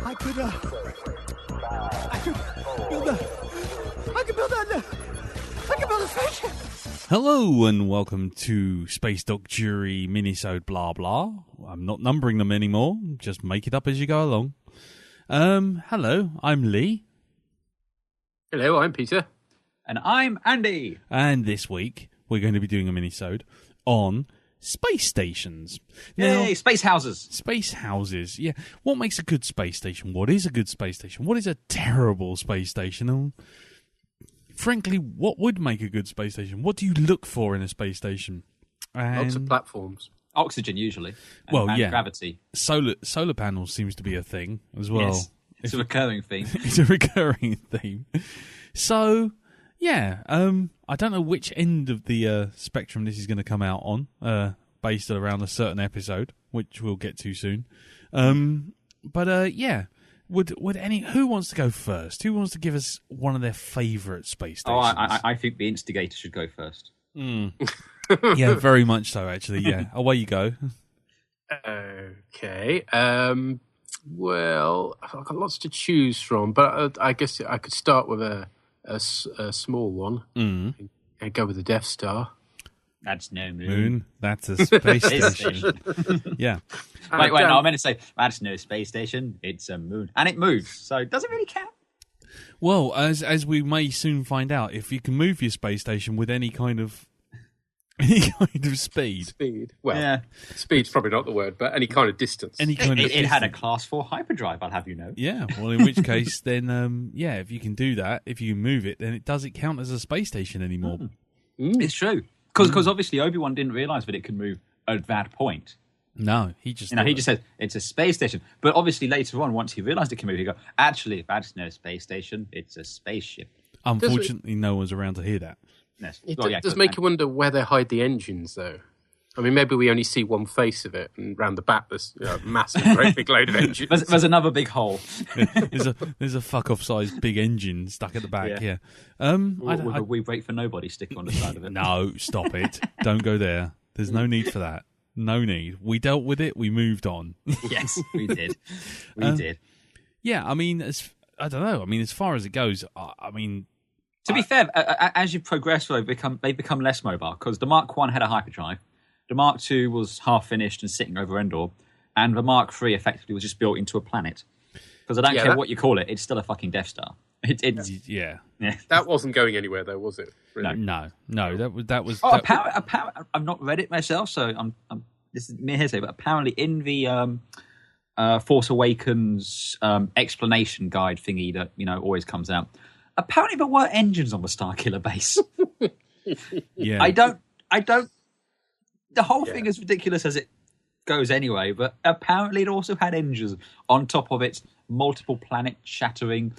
I could build a spaceship. Hello and welcome to Space Doc Jury Minisode blah blah. I'm not numbering them anymore, just make it up as you go along. Hello, I'm Lee. Hello, I'm Peter. And I'm Andy. And this week we're going to be doing a minisode on space stations. Yay, space houses. Space houses, yeah. What makes a good space station? What is a good space station? What is a terrible space station? And frankly, what would make a good space station? What do you look for in a space station? Lots of platforms. Oxygen, usually. And gravity. Solar panels seems to be a thing as well. Yes, it's a recurring theme. It's a recurring theme. So, yeah, I don't know which end of the spectrum this is going to come out on, based around a certain episode, which we'll get to soon. Yeah. Who wants to go first? Who wants to give us one of their favourite space stations? I think the instigator should go first. Yeah, very much so, actually, yeah. Away you go. Okay. Well, I've got lots to choose from, but I guess I could start with a small one and go with the Death Star. That's no moon. That's a space station. Yeah. Wait, no, I meant to say, that's no space station, it's a moon. And it moves, so it doesn't really count. Well, as we may soon find out, if you can move your space station with any kind of speed. Well, yeah. Speed's probably not the word, but any kind of distance. It had a Class 4 hyperdrive, I'll have you know. Yeah, well, in which case, then, if you can do that, if you can move it, then it doesn't count as a space station anymore. It's true. Because obviously Obi-Wan didn't realise that it could move at that point. No, he just said it's a space station. But obviously later on, once he realised it can move, he go, actually, that's no space station, it's a spaceship. Unfortunately, no one's around to hear that. Yes. It does make you wonder where they hide the engines, though. I mean, maybe we only see one face of it, and round the back there's a massive, great big load of engines. There's another big hole. There's a fuck-off-sized big engine stuck at the back, yeah. With a "We Break for Nobody" sticker on the side of it. No, stop it. Don't go there. There's no need for that. No need. We dealt with it. We moved on. Yes, we did. We did. Yeah, I mean, I don't know. I mean, as far as it goes, to be fair, as you progress, they become less mobile, because the Mark 1 had a hyperdrive. The Mark II was half finished and sitting over Endor, and the Mark III effectively was just built into a planet. Because I don't care what you call it, it's still a fucking Death Star. Yeah. That wasn't going anywhere, though, was it? Really? No. That was. Apparently, I've not read it myself, so I'm this is mere hearsay. But apparently, in the Force Awakens explanation guide thingy that always comes out, apparently there were engines on the Starkiller base. Yeah. I don't. The whole thing is ridiculous as it goes anyway, but apparently it also had engines on top of its multiple planet shattering,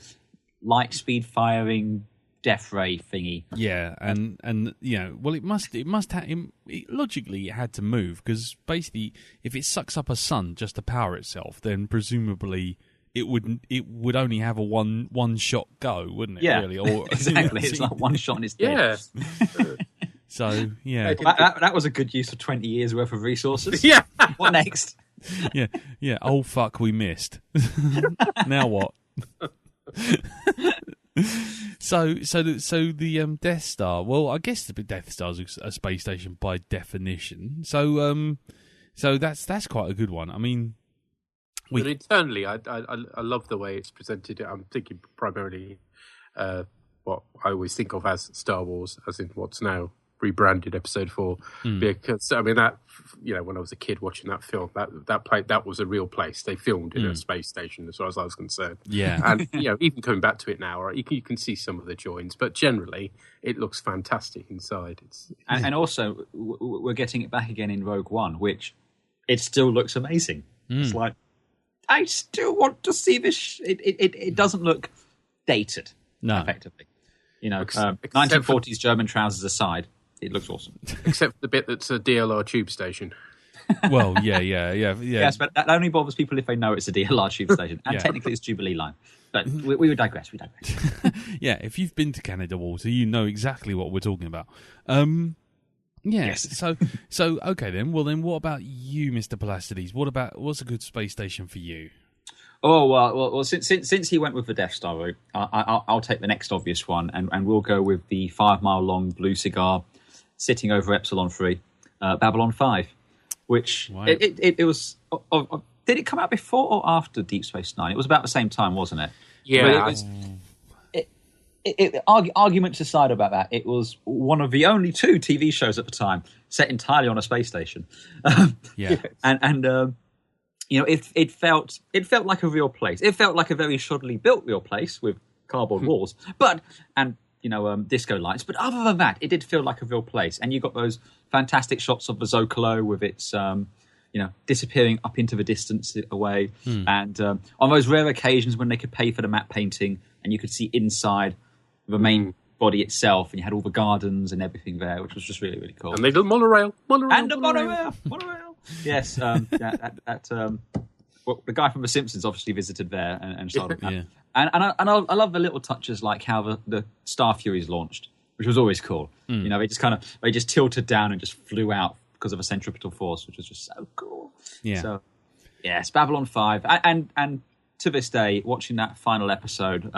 light speed firing, death ray thingy. Yeah, and well, it must have logically it had to move, because basically if it sucks up a sun just to power itself, then presumably it would only have a one shot go, wouldn't it? Yeah, really? Or, exactly. It's like one shot and it's dead. Yeah. So, yeah. That was a good use of 20 years worth of resources. Yeah. What next? Yeah. Oh, fuck, we missed. Now what? So the Death Star, well, I guess the Death Star's a space station by definition. So that's quite a good one. I mean... But internally, I love the way it's presented. I'm thinking primarily what I always think of as Star Wars, as in what's now rebranded Episode 4. Because I mean that when I was a kid watching that film, that was a real place. They filmed in a space station, as far as I was concerned. Yeah, and even coming back to it now, you can see some of the joins, but generally it looks fantastic inside. And also we're getting it back again in Rogue One, which it still looks amazing. It's like, I still want to see this. It doesn't look dated, effectively. 1940s German trousers aside, it looks awesome. Except the bit that's a DLR tube station. Well, yeah. Yes, but that only bothers people if they know it's a DLR tube station. And technically it's Jubilee Line. But we would digress. Yeah, if you've been to Canada Water, you know exactly what we're talking about. Yes. So okay then. Well then, what about you, Mr. Placides? What's a good space station for you? Oh well. Since he went with the Death Star route, I'll take the next obvious one, and we'll go with the 5 mile long blue cigar sitting over Epsilon 3, Babylon 5, which Wow. it was. Did it come out before or after Deep Space Nine? It was about the same time, wasn't it? Yeah. Arguments aside about that, it was one of the only 2 TV shows at the time set entirely on a space station. Yeah. and it felt like a real place. It felt like a very shoddily built real place with cardboard walls, disco lights. But other than that, it did feel like a real place. And you got those fantastic shots of the Zocalo with its disappearing up into the distance away. And on those rare occasions when they could pay for the matte painting and you could see inside the main body itself, and you had all the gardens and everything there, which was just really, really cool. And they did monorail. And the monorail. Yes, well, the guy from The Simpsons obviously visited there and started. Yeah. And I love the little touches like how the Star Furies launched, which was always cool. They just tilted down and just flew out because of a centripetal force, which was just so cool. Yeah. So yes, Babylon 5, and to this day, watching that final episode,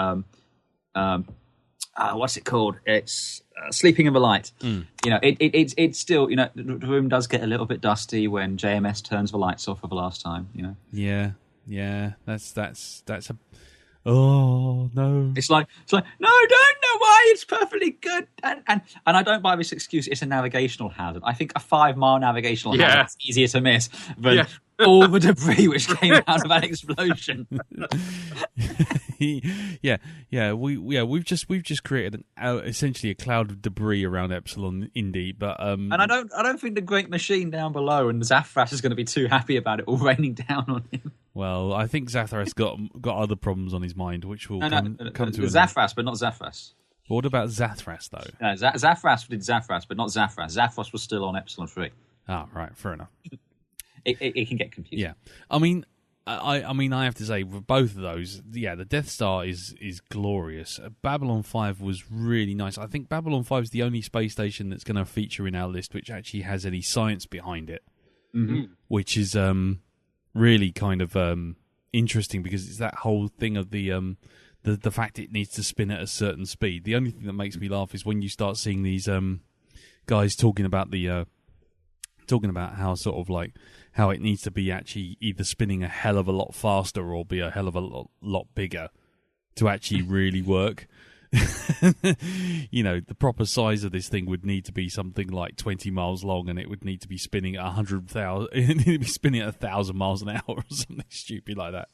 what's it called? It's Sleeping in the Light. It's still, the room does get a little bit dusty when JMS turns the lights off for the last time. Yeah. That's a. Oh no! It's like no, don't know why. It's perfectly good, and I don't buy this excuse. It's a navigational hazard. I think a 5 mile navigational hazard is easier to miss than all the debris which came out of that explosion. We've just created essentially a cloud of debris around Epsilon Indy, but and I don't think the Great Machine down below and Zathras is going to be too happy about it all raining down on him. Well, I think Zathras got other problems on his mind, which will come to Zathras, but not Zathras. What about Zathras though? No, Zathras did Zathras, but not Zathras. Zathras was still on Epsilon 3. Ah, right, fair enough. It can get confusing. Yeah, I mean, I have to say, with both of those, the Death Star is glorious. Babylon 5 was really nice. I think Babylon 5 is the only space station that's going to feature in our list which actually has any science behind it, which is really kind of interesting because it's that whole thing of the fact it needs to spin at a certain speed. The only thing that makes me laugh is when you start seeing these guys talking about how sort of like how it needs to be actually either spinning a hell of a lot faster or be a hell of a lot bigger to actually really work. The proper size of this thing would need to be something like 20 miles long, and it would need to be spinning at 100,000. It would need to be spinning at 1,000 miles an hour or something stupid like that.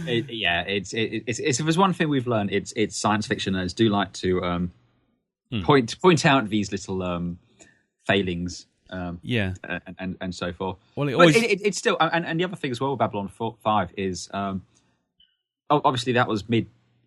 If there's one thing we've learned, it's science fiction nerds do like to point out these little failings. And so forth. Well, it's still, and the other thing as well with Babylon 5 is obviously that was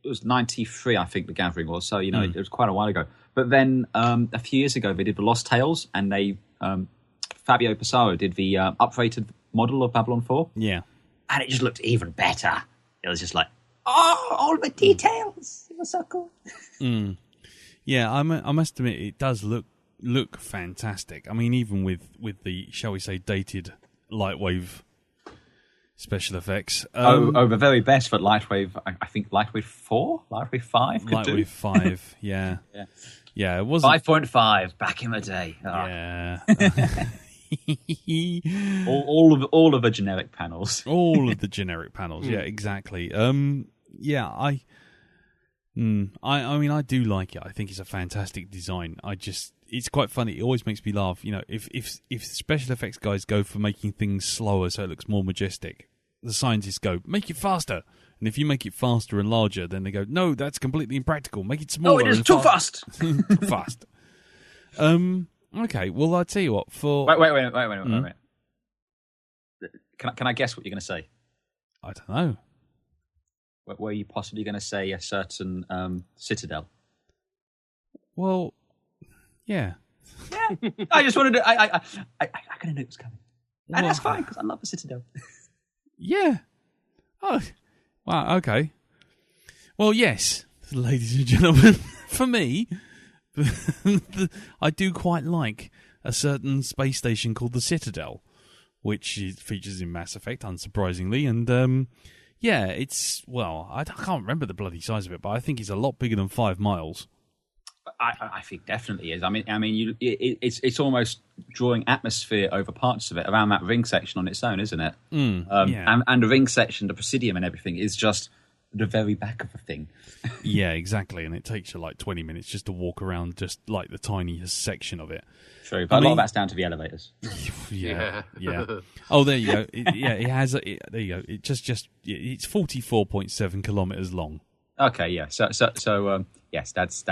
it was 93, I think the gathering was, so it was quite a while ago. But then a few years ago they did the Lost Tales, and they Fabio Passaro did the uprated model of Babylon 4. Yeah, and it just looked even better. It was just like, all the details. It was so cool. Yeah, I must admit it does look fantastic. I mean, even with the, shall we say, dated Lightwave special effects. The very best, but Lightwave, I think Lightwave 4? Lightwave 5 could do. Lightwave 5, yeah. Yeah, it was 5.5 back in the day. Yeah. all of the generic panels. All of the generic panels, yeah, exactly. I mean, I do like it. I think it's a fantastic design. It's quite funny. It always makes me laugh. If special effects guys go for making things slower so it looks more majestic, the scientists go, make it faster. And if you make it faster and larger, then they go, no, that's completely impractical. Make it smaller. No, it is too fast. Too fast. Okay, well, I'll tell you what. Wait. Can I guess what you're going to say? I don't know. Were you possibly going to say a certain Citadel? Well, yeah. I just wanted to. I kind of knew it was coming, and that's fine because I love the Citadel. Yeah. Oh, wow. Okay. Well, yes, ladies and gentlemen. For me, I do quite like a certain space station called the Citadel, which features in Mass Effect, unsurprisingly. And yeah, it's, well, I can't remember the bloody size of it, but I think it's a lot bigger than 5 miles. I think definitely is. I mean, it's almost drawing atmosphere over parts of it around that ring section on its own, isn't it? Yeah. And the ring section, the Presidium and everything is just the very back of the thing. Yeah, exactly. And it takes you like 20 minutes just to walk around just like the tiniest section of it. True, but a lot of that's down to the elevators. Yeah. Oh, there you go. It has. There you go. It's 44.7 kilometers long. Okay, yeah. So yes, that's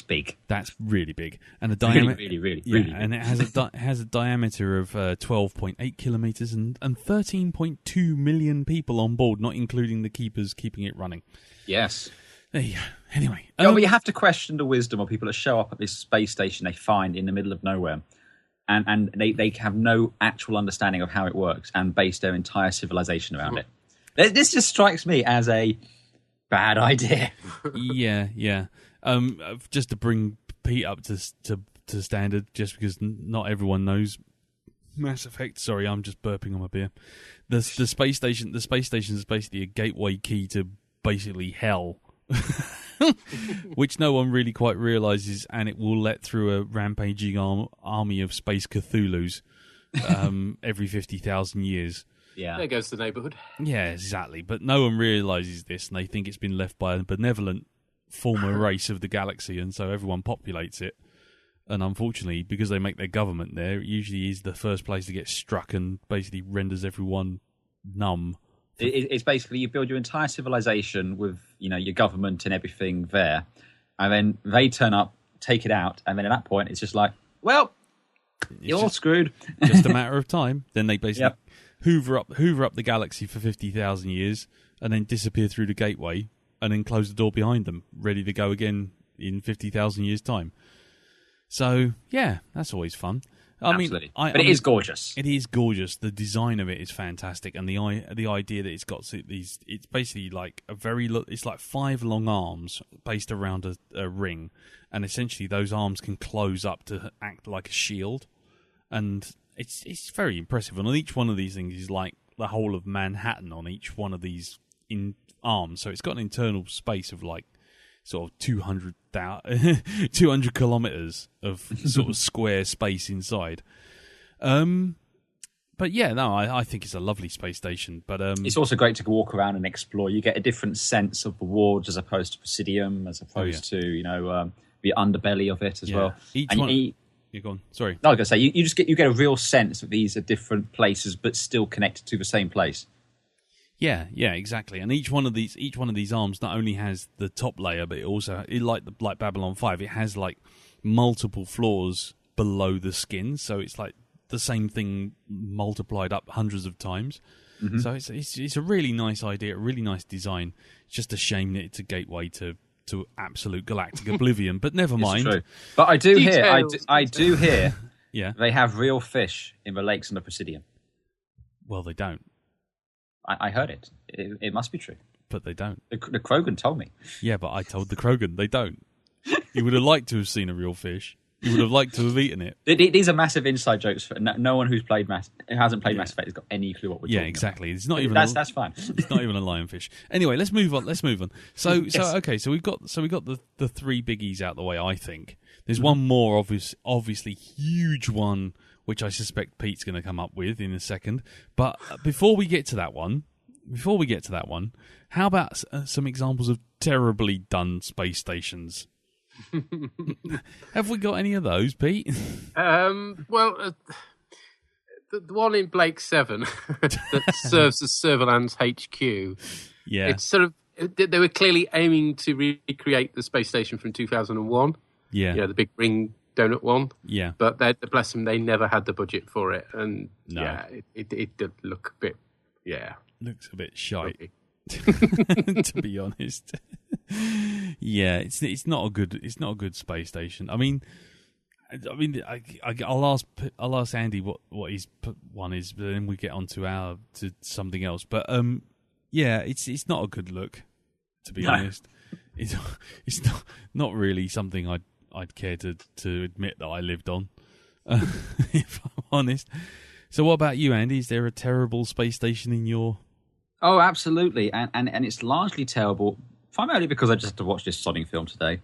big. That's really big, and the diameter really big. And it has a diameter of 12.8 kilometers and 13.2 million people on board, not including the keepers keeping it running. Yes. There you go. Anyway, but you have to question the wisdom of people that show up at this space station they find in the middle of nowhere, and they have no actual understanding of how it works and base their entire civilization around it. This just strikes me as a bad idea. Yeah. Just to bring Pete up to standard, just because not everyone knows Mass Effect. Sorry, I'm just burping on my beer. The space station is basically a gateway key to basically hell, which no one really quite realizes, and it will let through a rampaging army of space Cthulhu's every 50,000 years. Yeah, there goes the neighbourhood. Yeah, exactly. But no one realises this, and they think it's been left by a benevolent former race of the galaxy, and so everyone populates it. And unfortunately, because they make their government there, it usually is the first place to get struck and basically renders everyone numb. It's basically you build your entire civilization with your government and everything there, and then they turn up, take it out, and then at that point it's just like, well, you're all screwed. Just a matter of time. Then they basically hoover up the galaxy for 50,000 years, and then disappear through the gateway, and then close the door behind them, ready to go again in 50,000 years' time. So yeah, that's always fun. Absolutely. But it is gorgeous. It is gorgeous. The design of it is fantastic, and the idea that it's got these. It's basically like it's like 5 long arms based around a ring, and essentially those arms can close up to act like a shield, and it's very impressive. And on each one of these things is like the whole of Manhattan on each one of these arms. So it's got an internal space of like sort of 200 kilometers of sort of square space inside. But yeah, no, I think it's a lovely space station. But it's also great to walk around and explore. You get a different sense of the wards as opposed to Presidium, as opposed to the underbelly of it as well. You're gone. Sorry. No, I was going to say you get a real sense that these are different places, but still connected to the same place. Yeah, exactly. And each one of these arms not only has the top layer, but it also, like Babylon 5, it has like multiple floors below the skin. So it's like the same thing multiplied up hundreds of times. Mm-hmm. So it's a really nice idea, a really nice design. It's just a shame that it's a gateway to absolute galactic oblivion. But never mind. True. But I do hear yeah, they have real fish in the lakes on the Presidium. Well, they don't. I heard it. It must be true. But they don't. The Krogan told me. Yeah, but I told the Krogan they don't. He would have liked to have seen a real fish. He would have liked to have eaten it. These are massive inside jokes. For no one who hasn't played Mass Effect has got any clue what we're talking about. Yeah, exactly. It's not even that's fine. It's not even a lionfish. Anyway, let's move on. So we've got the 3 biggies out the way. I think there's one more obviously huge one, which I suspect Pete's going to come up with in a second. But before we get to that one, how about some examples of terribly done space stations? Have we got any of those, Pete? Well, the one in Blake 7 that serves as Serverland's HQ. Yeah, it's sort of they were clearly aiming to recreate the space station from 2001. Yeah, the big ring donut one. Yeah, but bless them, they never had the budget for it, and it did look a bit. Yeah, looks a bit shite. To be honest. Yeah, it's not a good space station. I mean, I'll ask Andy what his one is, but then we get on to something else. But yeah, it's not a good look, to be honest. It's not really something I'd care to admit that I lived on. if I'm honest. So what about you, Andy? Is there a terrible space station in your... Oh, absolutely. And it's largely terrible, primarily because I just had to watch this sodding film today.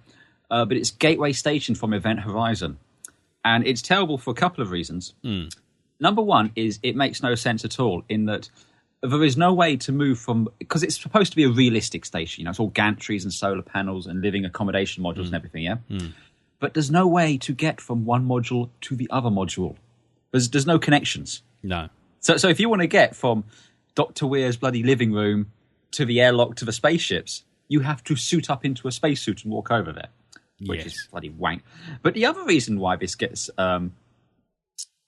But it's Gateway Station from Event Horizon. And it's terrible for a couple of reasons. Number one is it makes no sense at all in that there is no way to move from... Because it's supposed to be a realistic station. It's all gantries and solar panels and living accommodation modules and everything, yeah? But there's no way to get from one module to the other module. There's no connections. No. So if you want to get from Dr. Weir's bloody living room to the airlock to the spaceships, you have to suit up into a spacesuit and walk over there, which is bloody wank. But the other reason why this gets a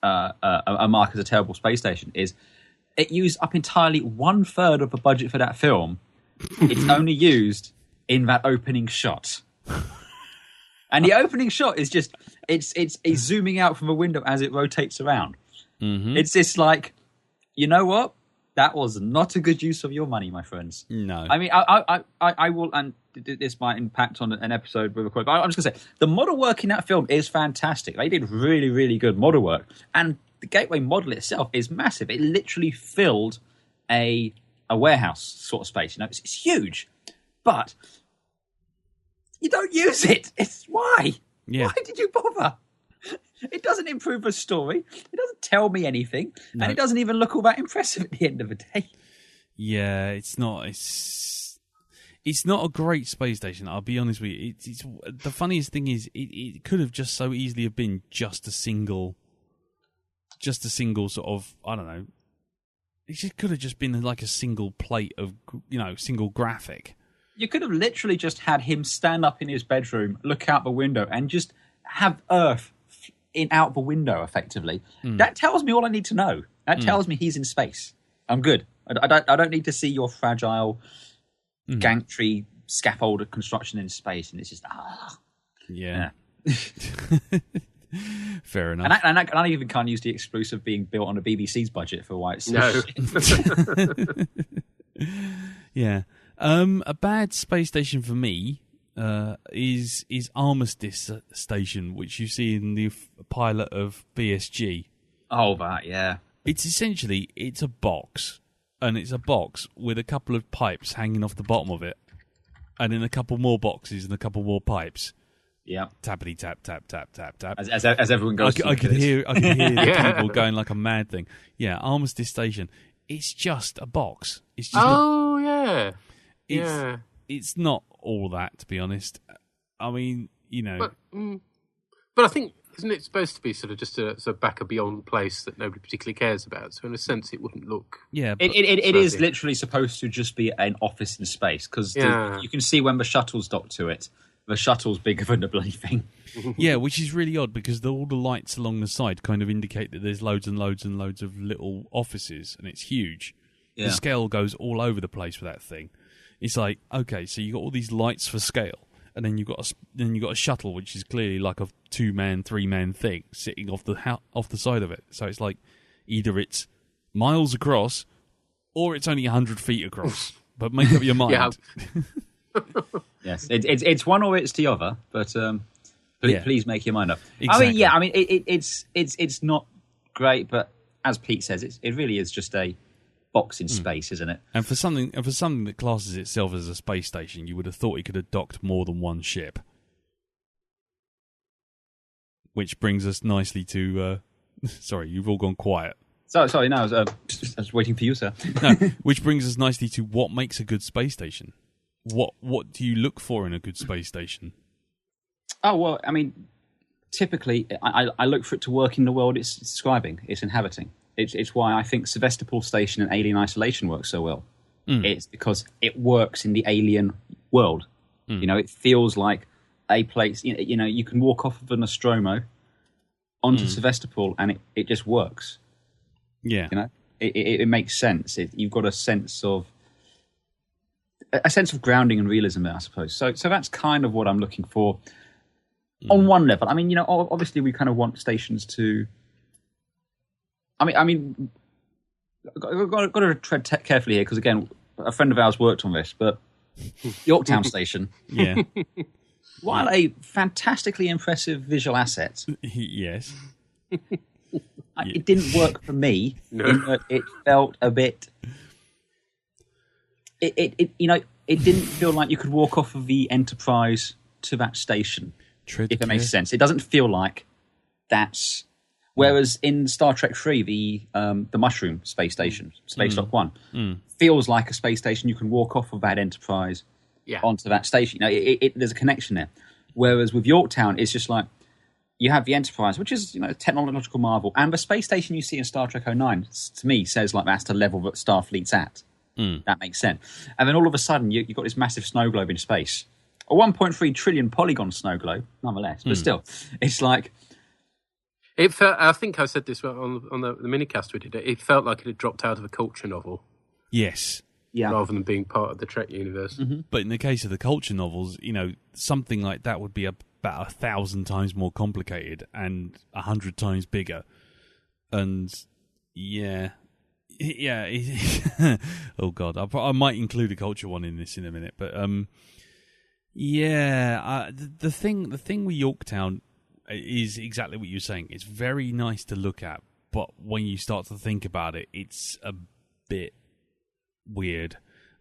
mark as a terrible space station is it used up entirely 1/3 of the budget for that film. It's only used in that opening shot. And the opening shot is just, it's zooming out from a window as it rotates around. It's just like, you know what? That was not a good use of your money, my friends. No. I mean, I will, and this might impact on an episode we record, but I'm just going to say, the model work in that film is fantastic. They did really, really good model work. And the Gateway model itself is massive. It literally filled a warehouse sort of space. You know, it's huge. But you don't use it. It's why? Yeah. Why did you bother? It doesn't improve the story. It doesn't tell me anything. No. And it doesn't even look all that impressive at the end of the day. Yeah, it's not. It's not a great space station. I'll be honest with you. It's the funniest thing is it could have just so easily have been just a single sort of, I don't know. It just could have just been like a single plate of, single graphic. You could have literally just had him stand up in his bedroom, look out the window, and just have Earth out the window, effectively. That tells me all I need to know. That tells me he's in space. I'm good. I don't need to see your fragile gantry scaffold construction in space, and it's just yeah. Fair enough. And I even can't use the excuse of being built on a BBC's budget for why it's no. Yeah. A bad space station for me is Armistice Station, which you see in the pilot of BSG. Oh, that, yeah. It's essentially, it's a box, and it's a box with a couple of pipes hanging off the bottom of it, and then a couple more boxes and a couple more pipes. Yeah. Tappity tap tap tap tap tap. As everyone goes. I could hear the people going like a mad thing. Yeah, Armistice Station. It's just a box. It's just yeah. It's not all that, to be honest. I mean, But I think, isn't it supposed to be sort of just a sort of back a beyond place that nobody particularly cares about? So in a sense, it wouldn't look. Yeah, it is literally supposed to just be an office in space because you can see when the shuttle's docked to it. The shuttle's bigger than the bloody thing. Yeah, which is really odd because all the lights along the side kind of indicate that there's loads and loads and loads of little offices, and it's huge. Yeah. The scale goes all over the place with that thing. It's like, okay, so you got all these lights for scale, and then you got a shuttle, which is clearly like a 2-man, 3-man thing sitting off the side of it. So it's like either it's miles across, or it's only 100 feet across. But make up your mind. Yeah. Yes, it's one or it's the other. But please make your mind up. Exactly. I mean, it's not great, but as Pete says, it really is just a box in space, isn't it? And for something that classes itself as a space station, you would have thought it could have docked more than one ship. Which brings us nicely to... sorry, you've all gone quiet. Sorry, no, I was waiting for you, sir. No, which brings us nicely to what makes a good space station. What do you look for in a good space station? Oh, well, I mean, typically, I look for it to work in the world it's describing, it's inhabiting. It's why I think Sevastopol Station and Alien Isolation work so well. It's because it works in the alien world. It feels like a place. You can walk off of the Nostromo onto Sevastopol, and it just works. Yeah, it makes sense. You've got a sense of grounding and realism there, I suppose. So that's kind of what I'm looking for on one level. I mean, obviously we kind of want stations to. I mean, I've got to tread carefully here because, again, a friend of ours worked on this, but Yorktown Station, while a fantastically impressive visual asset, yes, It didn't work for me. No. In that it felt a bit. It didn't feel like you could walk off of the Enterprise to that station. If it makes sense, it doesn't feel like that's. Whereas in Star Trek 3, the Mushroom space station, Space Dock 1, feels like a space station you can walk off of that Enterprise onto that station. There's a connection there. Whereas with Yorktown, it's just like you have the Enterprise, which is a technological marvel, and the space station you see in Star Trek 09, to me, says like that's the level that Starfleet's at. That makes sense. And then all of a sudden, you've got this massive snow globe in space. A 1.3 trillion polygon snow globe, nonetheless. But still, it's like... It felt, I think I said this on the minicast we did. It felt like it had dropped out of a culture novel. Yes. Yeah. Rather than being part of the Trek universe. But in the case of the culture novels, something like that would be about 1,000 times more complicated and 100 times bigger. And yeah. Oh God, I might include a culture one in this in a minute. But the thing with Yorktown is exactly what you're saying. It's very nice to look at, but when you start to think about it, it's a bit weird.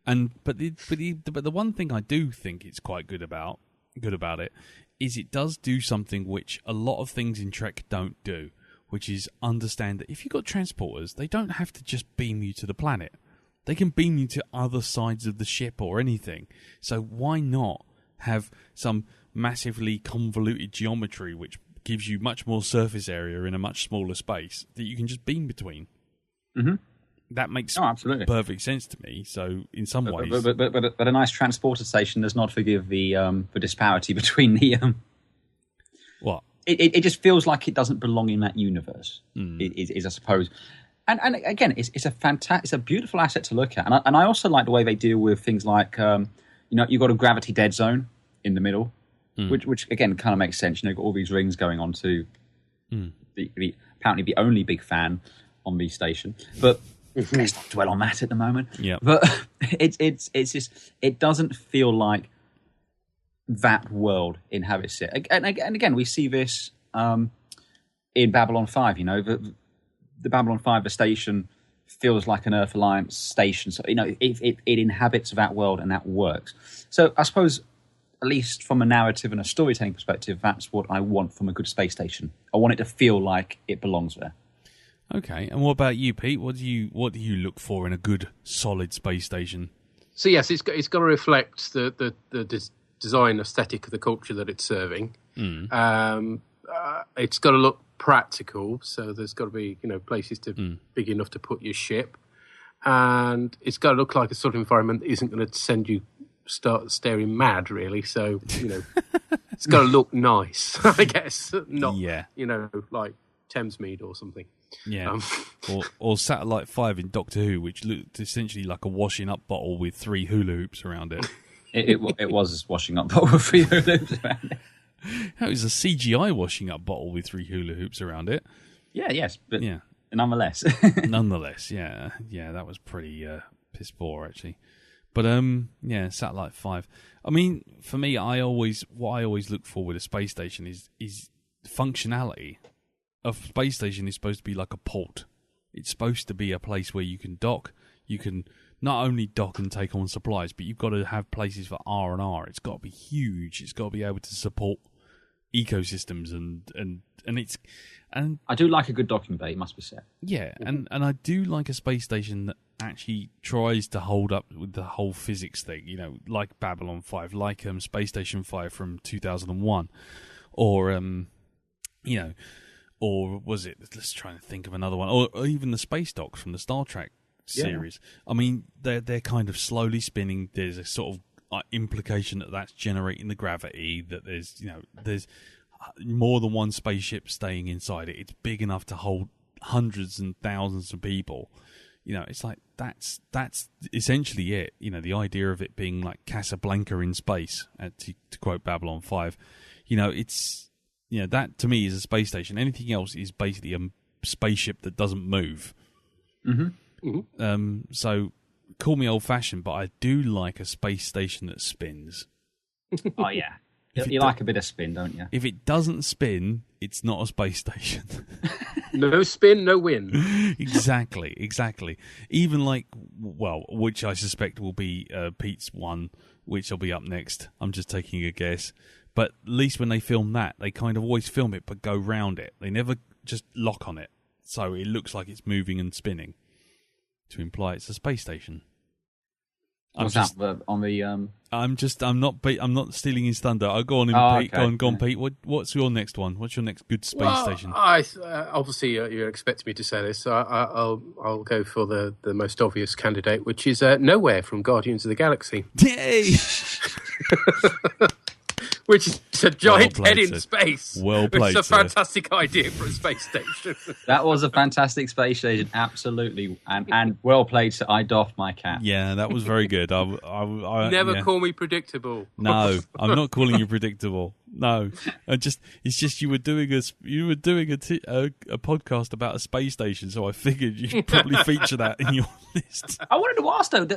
But the one thing I do think it's quite good about it is it does do something which a lot of things in Trek don't do, which is understand that if you've got transporters, they don't have to just beam you to the planet. They can beam you to other sides of the ship or anything. So why not have some massively convoluted geometry which gives you much more surface area in a much smaller space that you can just beam between? That makes absolutely perfect sense to me. So in some ways... But a nice transporter station does not forgive the disparity between the... What? It just feels like it doesn't belong in that universe, is I suppose. And again, it's a beautiful asset to look at. And I also like the way they deal with things like, you've got a gravity dead zone in the middle, which again kind of makes sense. You've got all these rings going on to apparently the only big fan on the station. But let's not dwell on that at the moment. Yeah. But it's just, it doesn't feel like that world inhabits it. And again, we see this in Babylon 5, the Babylon 5, the station feels like an Earth Alliance station. So, it inhabits that world and that works. So I suppose, at least from a narrative and a storytelling perspective, that's what I want from a good space station. I want it to feel like it belongs there. Okay. And what about you, Pete? What do you look for in a good, solid space station? So yes, it's got to reflect the design aesthetic of the culture that it's serving. It's got to look practical, so there's got to be places to big enough to put your ship, and it's got to look like a sort of environment that isn't going to send you start staring mad, really. So it's got to look nice, I guess. Not like Thamesmead or something. Yeah, or Satellite 5 in Doctor Who, which looked essentially like a washing up bottle with 3 hula hoops around it. It was washing up bottle with 3 hula hoops around it. It was a CGI washing up bottle with 3 hula hoops around it. Yes, but nonetheless. Nonetheless, yeah, that was pretty piss poor actually. But Satellite 5. I mean, for me, what I always look for with a space station is functionality. A space station is supposed to be like a port. It's supposed to be a place where you can dock. You can not only dock and take on supplies, but you've got to have places for R&R. It's got to be huge. It's got to be able to support ecosystems and I do like a good docking bay, it must be said. Yeah, and I do like a space station that actually tries to hold up with the whole physics thing, like Babylon 5, like Space Station 5 from 2001, or or was it, let's try and think of another one, or even the space docks from the Star Trek series. I mean, they're kind of slowly spinning. There's a sort of implication that's generating the gravity, that there's more than one spaceship staying inside it. It's big enough to hold hundreds and thousands of people. It's like that's essentially it. The idea of it being like Casablanca in space, to quote Babylon 5. It's that to me is a space station. Anything else is basically a spaceship that doesn't move. So call me old-fashioned, but I do like a space station that spins. Oh yeah, you like a bit of spin, don't you? If it doesn't spin, it's not a space station. No spin, no win. Exactly. Even like, well, which I suspect will be Pete's one, which will be up next. I'm just taking a guess. But at least when they film that, they kind of always film it but go round it. They never just lock on it. So it looks like it's moving and spinning to imply it's a space station. What's that on the? I'm not stealing his thunder. I'll go on, Pete. Okay. Go on, Pete. What's your next one? What's your next good space station? Obviously, you're expecting me to say this. So I'll go for the most obvious candidate, which is Nowhere from Guardians of the Galaxy. Yay! Which is a giant Well played, head in sir. space. Well played, It's a sir. fantastic idea for a space station. That was a fantastic space station, absolutely, and well played. So I doffed my cap. Yeah, that was very good. Never call me predictable. No, I'm not calling you predictable. No, it's just you were doing a podcast about a space station, so I figured you'd probably feature that in your list. I wanted to ask though.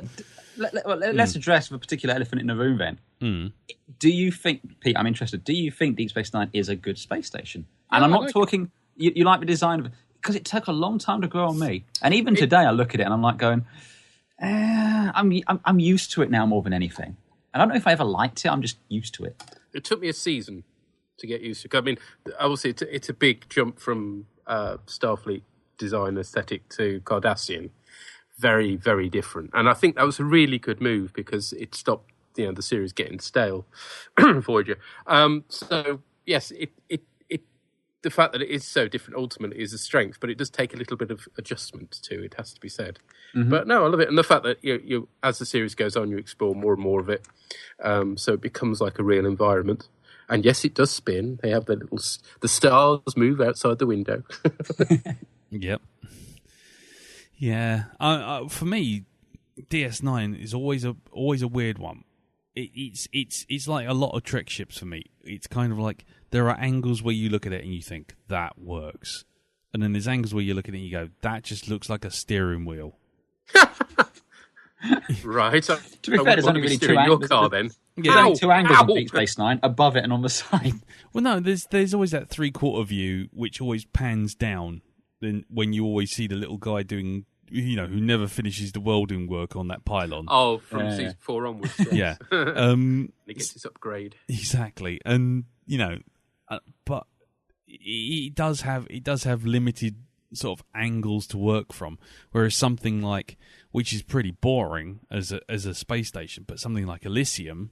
Let's address the particular elephant in the room. Then, do you think, Pete? I'm interested. Do you think Deep Space Nine is a good space station? And I'm not talking. You like the design of it because it took a long time to grow on me. And even today, I look at it and I'm like going, I'm used to it now more than anything. I don't know if I ever liked it. I'm just used to it. It took me a season to get used to. I mean, obviously, it's a big jump from Starfleet design aesthetic to Cardassian. Very, very different. And I think that was a really good move because it stopped, the series getting stale. Voyager. So yes, the fact that it is so different ultimately is a strength, but it does take a little bit of adjustment to it, has to be said. Mm-hmm. But no, I love it. And the fact that you as the series goes on, you explore more and more of it. So it becomes like a real environment. And yes, it does spin. They have the stars move outside the window. Yep. Yeah. For me, DS9 is always a weird one. It's like a lot of trick ships for me. It's kind of like there are angles where you look at it and you think that works, and then there's angles where you look at it and you go, that just looks like a steering wheel. Right. To be fair, there's only really two angles. Your car, then. Yeah, there's only two angles in Deep Space Nine, above it and on the side. Well, no, there's always that 3/4 view which always pans down. Then when you always see the little guy doing, who never finishes the welding work on that pylon. Oh, from season 4 onwards. Yes. Yeah. He gets his upgrade. Exactly, and but it does have limited sort of angles to work from. Whereas something like, which is pretty boring as a space station, but something like Elysium,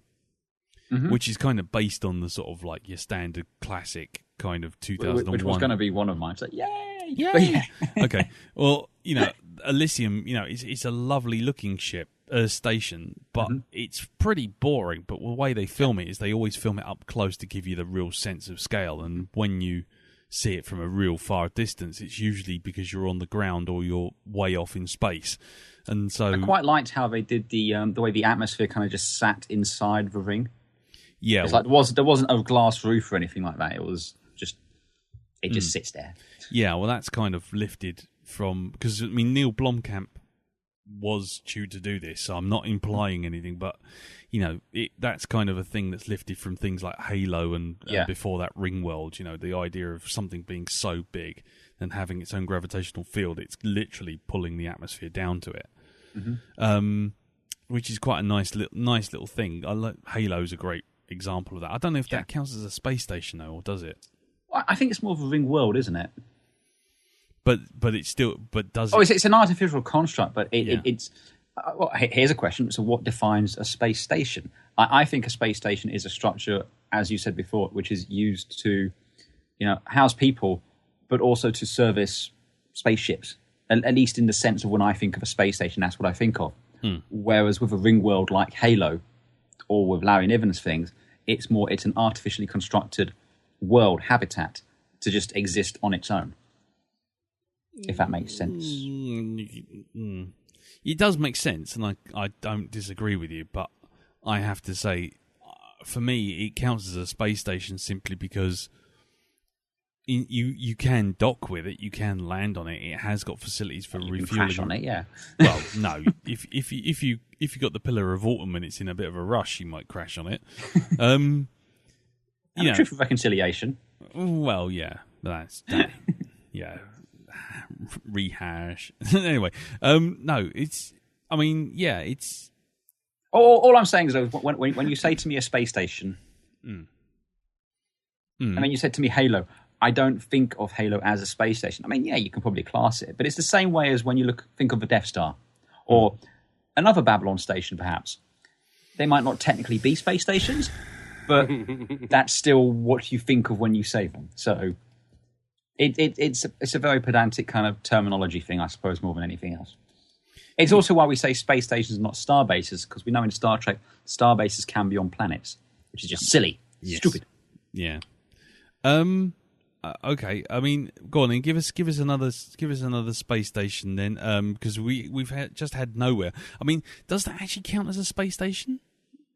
which is kind of based on the sort of like your standard classic kind of 2001. Which was going to be one of mine. So yay! Yeah. Okay. Well, Elysium, it's a lovely looking station, but it's pretty boring. But the way they film it is they always film it up close to give you the real sense of scale. And when you see it from a real far distance, it's usually because you're on the ground or you're way off in space. And so I quite liked how they did the way the atmosphere kind of just sat inside the ring. Yeah, it's like there wasn't a glass roof or anything like that. It was just just sits there. Yeah, well, that's kind of lifted from, because Neil Blomkamp was due to do this, so I'm not implying anything, but that's kind of a thing that's lifted from things like Halo and before that Ringworld. The idea of something being so big and having its own gravitational field, it's literally pulling the atmosphere down to it, which is quite a nice little thing. Halo's a great example of that. I don't know if that counts as a space station though, or does it? I think it's more of a ring world, isn't it? But it's still, does it? Oh, it's an artificial construct, but it's. Well, here's a question. So, what defines a space station? I think a space station is a structure, as you said before, which is used to, house people, but also to service spaceships. At least in the sense of when I think of a space station, that's what I think of. Whereas with a ring world like Halo, or with Larry Niven's things, it's an artificially constructed world habitat to just exist on its own, if that makes sense. It does make sense, and I don't disagree with you, but I have to say, for me, it counts as a space station simply because you can dock with it, you can land on it. It has got facilities for refueling. Can crash on it, yeah. Well, no, if you got the Pillar of Autumn and it's in a bit of a rush, you might crash on it. Truth of reconciliation. Well, yeah, yeah, rehash. Anyway, no, it's. I mean, yeah, it's. All I'm saying is, though, when you say to me a space station, and then you said to me Halo, I don't think of Halo as a space station. I mean, yeah, you can probably class it, but it's the same way as when you think of a Death Star or another Babylon station, perhaps. They might not technically be space stations, but that's still what you think of when you say them. So it's a very pedantic kind of terminology thing, I suppose, more than anything else. It's also why we say space stations, not star bases, because we know in Star Trek, star bases can be on planets, which is just silly, stupid. Yeah. Okay. I mean, go on then. Give us another space station then, because we've just had Nowhere. I mean, does that actually count as a space station?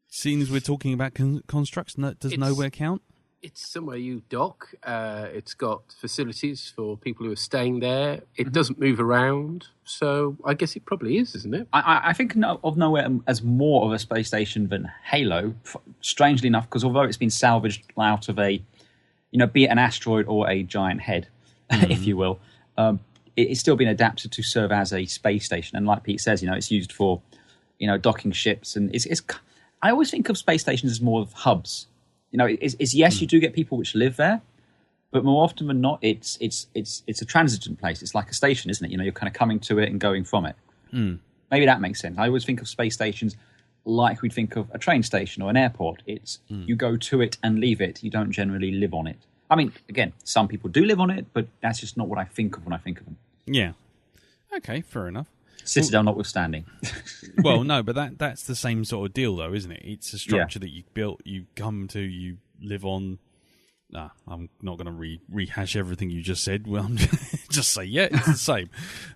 Seeing as we're talking about constructs, does Nowhere count? It's somewhere you dock. It's got facilities for people who are staying there. It doesn't move around, so I guess it probably is, isn't it? I think of Nowhere as more of a space station than Halo, strangely enough, because although it's been salvaged out of a, be it an asteroid or a giant head, if you will, it's still been adapted to serve as a space station. And like Pete says, it's used for, docking ships. And it's I always think of space stations as more of hubs. Yes, you do get people which live there, but more often than not, it's a transitant place. It's like a station, isn't it? You're kind of coming to it and going from it. Maybe that makes sense. I always think of space stations like we'd think of a train station or an airport. It's you go to it and leave it. You don't generally live on it. I mean, again, some people do live on it, but that's just not what I think of when I think of them. Yeah. Okay, fair enough. Citadel notwithstanding. Well, no, but that's the same sort of deal, though, isn't it? It's a structure that you built, you come to, you live on. Nah, I'm not going to rehash everything you just said. Well, I'm just say, it's the same.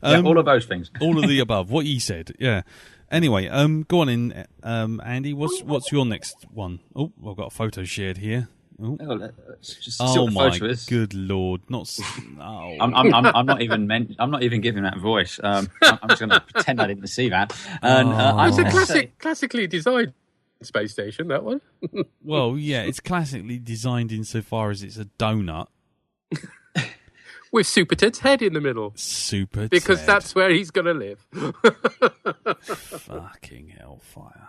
All of those things. All of the above. What you said, yeah. Anyway, go on in, Andy. What's your next one? Oh, I've got a photo shared here. Oh, my good lord! I'm not even giving that voice. I'm just going to pretend I didn't see that. And it's a classically designed space station. That one. Well, yeah, it's classically designed insofar as it's a donut with Super Ted's head in the middle. Because that's where he's going to live. Fucking hellfire.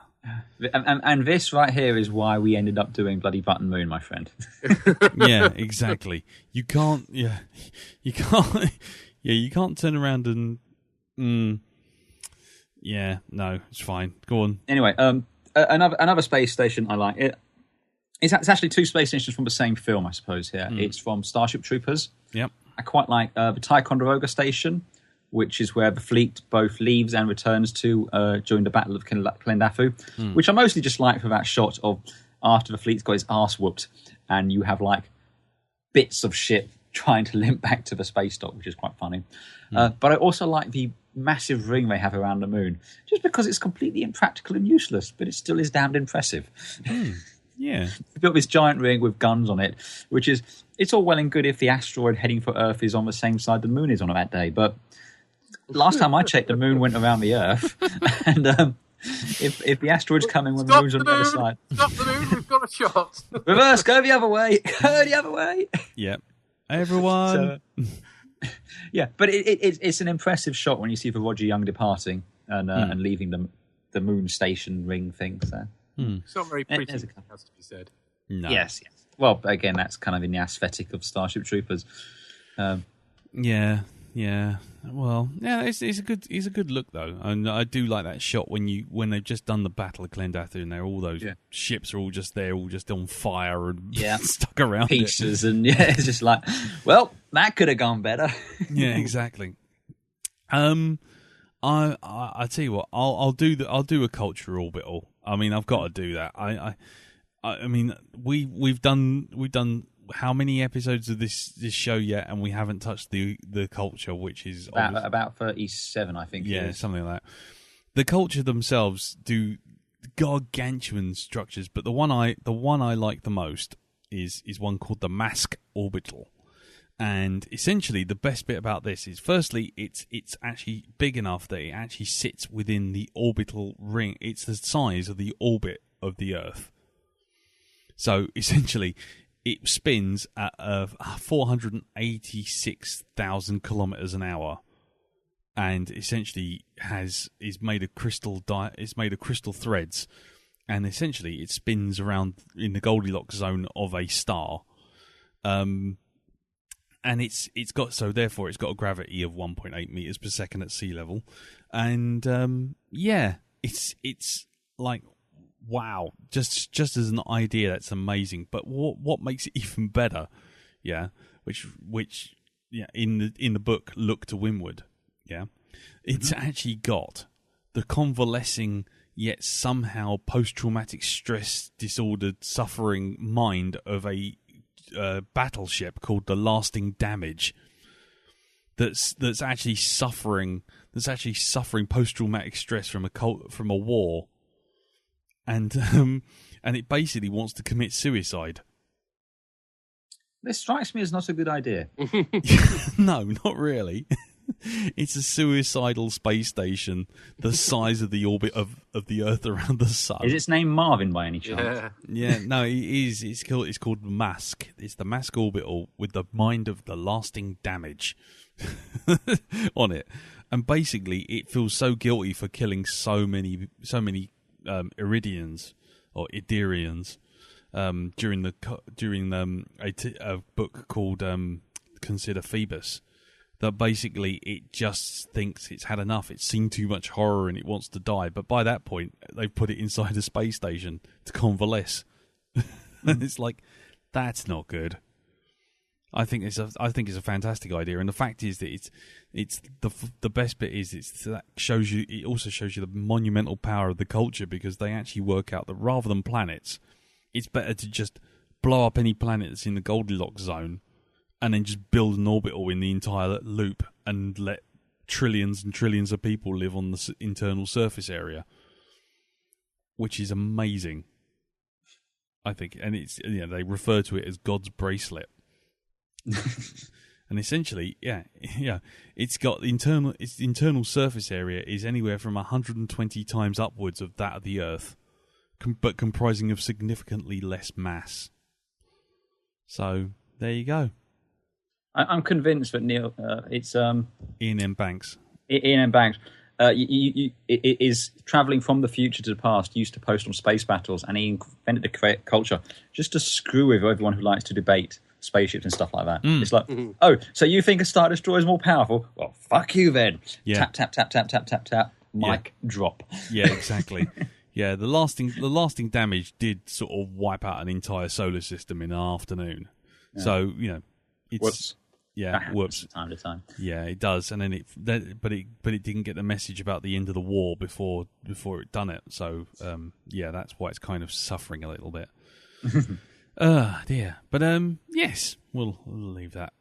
And this right here is why we ended up doing bloody Button Moon, my friend. Yeah, exactly. You can't turn around and. Yeah, no, it's fine. Go on. Anyway, another space station I like. It's actually two space stations from the same film, I suppose. Here, it's from Starship Troopers. Yep. I quite like the Ticonderoga station, which is where the fleet both leaves and returns to during the Battle of Klendafu, which I mostly just like for that shot of after the fleet's got its arse whooped and you have like bits of ship trying to limp back to the space dock, which is quite funny. But I also like the massive ring they have around the moon, just because it's completely impractical and useless, but it still is damned impressive. Yeah. They built this giant ring with guns on it, which is, it's all well and good if the asteroid heading for Earth is on the same side the moon is on that day, but last time I checked, the moon went around the Earth, and if the asteroid's coming when the moon's on the other side... Stop the moon, we've got a shot! Reverse, go the other way! Go the other way! Yep. Everyone! Yeah, but it's an impressive shot when you see the Roger Young departing and leaving the moon station ring thing, so... It's not very pretty, it has to be said. No. Yes. Well, again, that's kind of in the aesthetic of Starship Troopers. Yeah. Well, yeah, it's a good look though, and I do like that shot when they've just done the Battle of Klendathu and all those ships are all just there, all just on fire and stuck around pieces, and it's just like, well, that could have gone better. Yeah, exactly. I tell you what, I'll do a culture orbital. I mean, I've got to do that. I mean, we've done how many episodes of this show yet, and we haven't touched the culture, which is about 37, I think. Yeah, something like that. The culture themselves do gargantuan structures, but the one I like the most is one called the Mask Orbital. And essentially, the best bit about this is, firstly, it's actually big enough that it actually sits within the orbital ring. It's the size of the orbit of the Earth. So essentially, it spins at 486,000 kilometers an hour, and essentially is made of crystal threads, and essentially it spins around in the Goldilocks zone of a star. And it's got a gravity of 1.8 meters per second at sea level, and it's like, wow, just as an idea, that's amazing. But what makes it even better, which in the book Look to Windward, it's actually got the convalescing yet somehow post-traumatic stress disordered suffering mind of a battleship called the Lasting Damage that's actually suffering post-traumatic stress from a war, and it basically wants to commit suicide. This strikes me as not a good idea. No, not really. It's a suicidal space station the size of the orbit of the Earth around the Sun. Is its name Marvin by any chance? Yeah, no, it is. It's called Mask. It's the Mask Orbital with the mind of the Lasting Damage on it, and basically it feels so guilty for killing so many Iridians or Idirians during a book called Consider Phoebus. That basically it just thinks it's had enough. It's seen too much horror and it wants to die. But by that point, they've put it inside a space station to convalesce. And it's like, that's not good. I think it's a fantastic idea, and the fact is that it's the best bit is it also shows you the monumental power of the culture, because they actually work out that rather than planets, it's better to just blow up any planet that's in the Goldilocks zone, and then just build an orbital in the entire loop and let trillions and trillions of people live on the internal surface area, which is amazing, I think. And they refer to it as God's bracelet. And essentially, it's got its internal surface area is anywhere from 120 times upwards of that of the Earth, but comprising of significantly less mass. So there you go. I'm convinced that Neil, it's Ian M. Banks. Ian M. Banks. It is travelling from the future to the past, used to post on space battles, and he invented a culture just to screw with everyone who likes to debate spaceships and stuff like that. It's like, oh, so you think a Star Destroyer is more powerful? Well, fuck you then. Yeah. Tap, tap, tap, tap, tap, tap, tap. Mic drop. Yeah, exactly. Yeah, the lasting damage did sort of wipe out an entire solar system in an afternoon. Yeah. So it's. Whoops. Yeah, whoops. Time to time. Yeah, it does, and then but it didn't get the message about the end of the war before it done it. So that's why it's kind of suffering a little bit. Dear. But yes, we'll leave that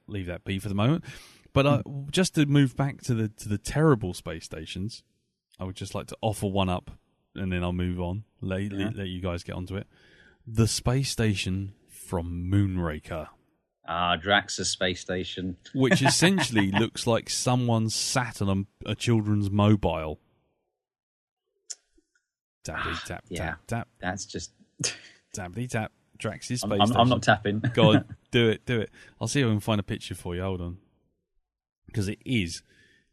be for the moment. But just to move back to the terrible space stations, I would just like to offer one up, and then I'll move on. Let you guys get onto it. The space station from Moonraker. Drax's space station. Which essentially looks like someone sat on a children's mobile. Tappity tap, tap, tap. That's just... Tappity tap. Drax's space station. I'm not tapping. Go on, do it. I'll see if I can find a picture for you. Hold on. Because it is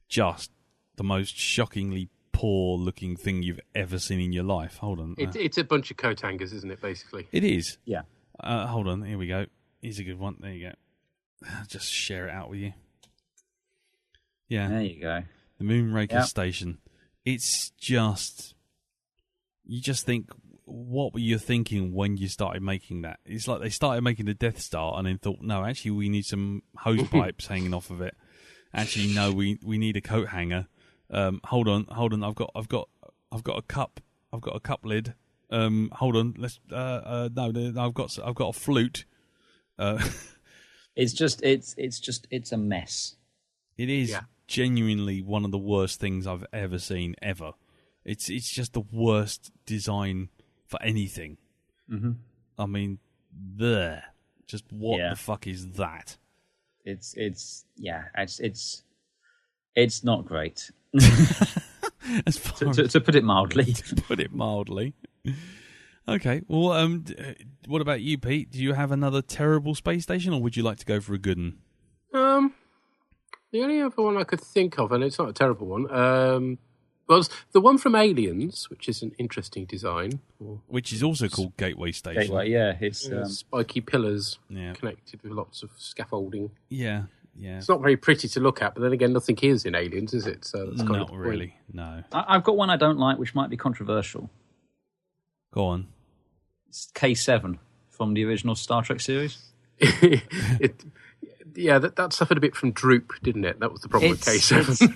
just the most shockingly poor-looking thing you've ever seen in your life. Hold on. It's a bunch of coat hangers, isn't it, basically? It is. Yeah. Hold on. Here we go. Here's a good one. There you go. I'll just share it out with you. Yeah. There you go. The Moonraker station. It's just... You just think, what were you thinking when you started making that? It's like they started making the Death Star and then thought, no, actually we need some hose pipes hanging off of it. Actually, no, we need a coat hanger. Hold on. I've got a cup. I've got a cup lid. Hold on. Let's. No. I've got a flute. It's a mess. It is genuinely one of the worst things I've ever seen ever. It's just the worst design for anything. Mm-hmm. I mean, just what the fuck is that? It's not great. To put it mildly. To put it mildly. Okay. Well, what about you, Pete? Do you have another terrible space station, or would you like to go for a good one? The only other one I could think of, and it's not a terrible one, was the one from Aliens, which is an interesting design. Which is also called Gateway Station. Gateway, yeah. It's spiky pillars Yeah. connected with lots of scaffolding. Yeah, yeah. It's not very pretty to look at, but then again, nothing is in Aliens, is it? So that's kind Not of the point. really, no. I've got one I don't like, which might be controversial. Go on. It's K7 from the original Star Trek series. That suffered a bit from Droop, didn't it? That was the problem with K7.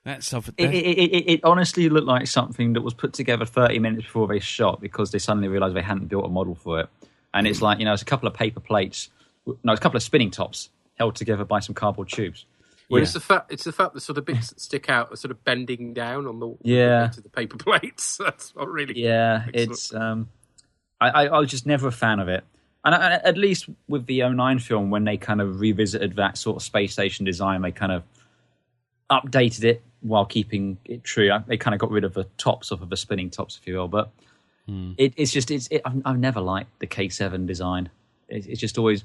That suffered. It honestly looked like something that was put together 30 minutes before they shot because they suddenly realised they hadn't built a model for it. And it's like, it's a couple of paper plates. No, it's a couple of spinning tops held together by some cardboard tubes. Well, it's the fact the sort of bits that stick out are sort of bending down on the to the paper plates. That's not really. Yeah, it's. I was just never a fan of it, and at least with the 09 film, when they kind of revisited that sort of space station design, they kind of updated it while keeping it true. They kind of got rid of the tops off of the spinning tops, if you will. But I've never liked the K7 design. It's just always.